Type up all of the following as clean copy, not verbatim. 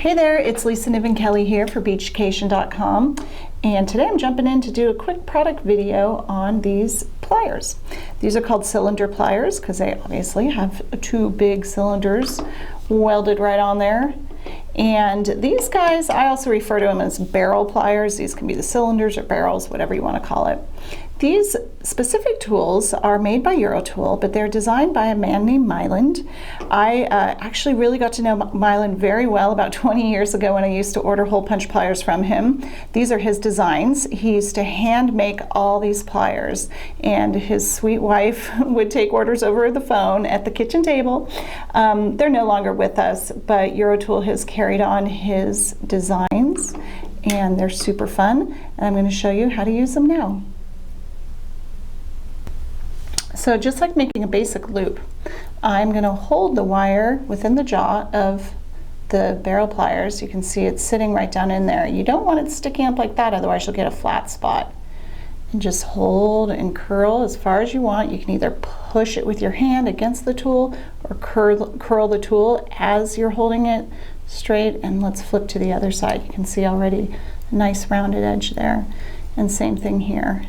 Hey there, it's Lisa Niven Kelly here for Beaducation.com, and today I'm jumping in to do a quick product video on these pliers. These are called Cylinder Pliers because they obviously have two big cylinders welded right on there. And these guys, I also refer to them as barrel pliers. These can be the cylinders or barrels, whatever you want to call it. These specific tools are made by Eurotool, but they're designed by a man named Myland. I actually really got to know Myland very well about 20 years ago when I used to order hole punch pliers from him. These are his designs. He used to hand make all these pliers, and his sweet wife would take orders over the phone at the kitchen table. They're no longer with us, but Eurotool has carried on his designs, and they're super fun, and I'm going to show you how to use them now. So just like making a basic loop, I'm going to hold the wire within the jaw of the barrel pliers. You can see it's sitting right down in there. You don't want it sticking up like that, otherwise you'll get a flat spot. And just hold and curl as far as you want. You can either push it with your hand against the tool or curl the tool as you're holding it straight. And let's flip to the other side. You can see already a nice rounded edge there. And same thing here.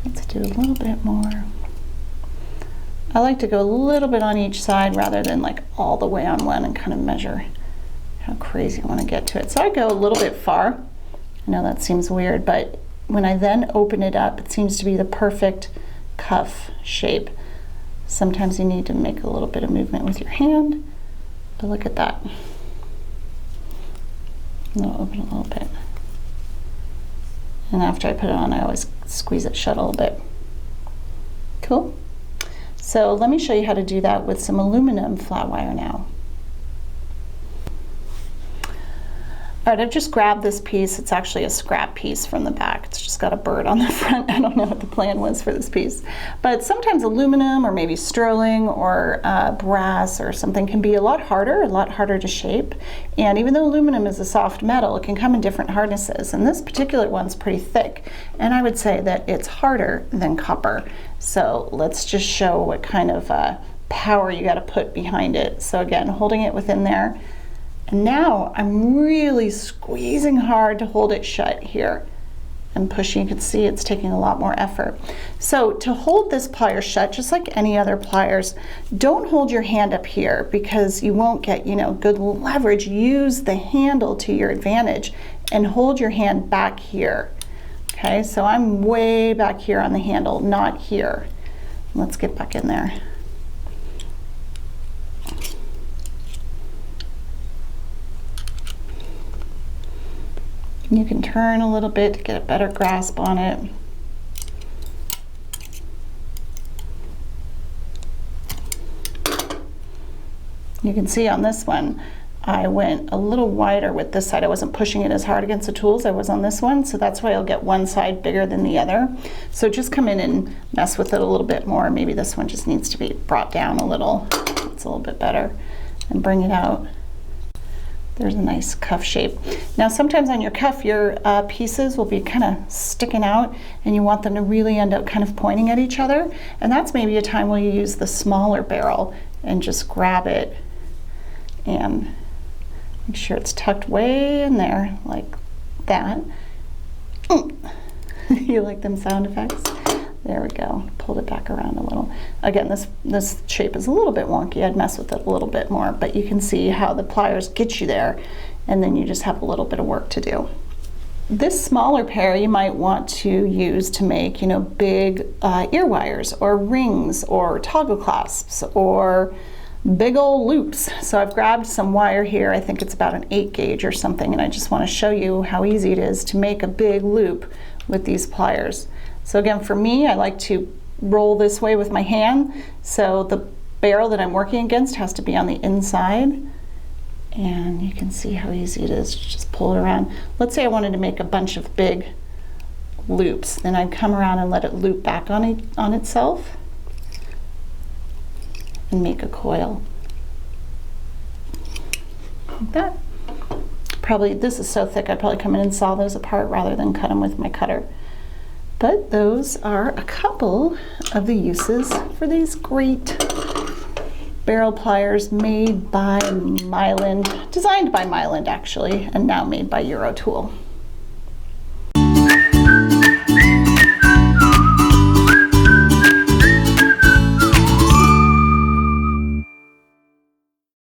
Let's do a little bit more. I like to go a little bit on each side rather than like all the way on one and kind of measure how crazy I want to get to it. So I go a little bit far. I know that seems weird, but when I then open it up, it seems to be the perfect cuff shape. Sometimes you need to make a little bit of movement with your hand, but look at that. I'm going to open a little bit. And after I put it on, I always squeeze it shut a little bit. Cool. So let me show you how to do that with some aluminum flat wire now. All right, I've just grabbed this piece. It's actually a scrap piece from the back. It's just got a bird on the front. I don't know what the plan was for this piece. But sometimes aluminum or maybe sterling or brass or something can be a lot harder to shape. And even though aluminum is a soft metal, it can come in different hardnesses. And this particular one's pretty thick. And I would say that it's harder than copper. So let's just show what kind of power you got to put behind it. So again, holding it within there. And now I'm really squeezing hard to hold it shut here and pushing. You can see it's taking a lot more effort. So to hold this plier shut, just like any other pliers, don't hold your hand up here because you won't get, good leverage. Use the handle to your advantage and hold your hand back here. Okay, so I'm way back here on the handle, not here. Let's get back in there. You can turn a little bit to get a better grasp on it. You can see on this one, I went a little wider with this side. I wasn't pushing it as hard against the tools I was on this one, so that's why I'll get one side bigger than the other. So just come in and mess with it a little bit more. Maybe this one just needs to be brought down a little. It's a little bit better. And bring it out. There's a nice cuff shape. Now sometimes on your cuff, your pieces will be kind of sticking out and you want them to really end up kind of pointing at each other. And that's maybe a time where you use the smaller barrel and just grab it and make sure it's tucked way in there like that. You like them sound effects? There we go. Pulled it back around a little. Again, this shape is a little bit wonky. I'd mess with it a little bit more, but you can see how the pliers get you there, and then you just have a little bit of work to do. This smaller pair you might want to use to make, big ear wires or rings or toggle clasps or big old loops. So I've grabbed some wire here. I think it's about an 8 gauge or something, and I just want to show you how easy it is to make a big loop with these pliers. So again, for me, I like to roll this way with my hand. So the barrel that I'm working against has to be on the inside. And you can see how easy it is to just pull it around. Let's say I wanted to make a bunch of big loops. Then I'd come around and let it loop back on itself and make a coil. Like that. Probably, this is so thick, I'd probably come in and saw those apart rather than cut them with my cutter. But those are a couple of the uses for these great barrel pliers made by Myland, designed by Myland actually, and now made by Eurotool.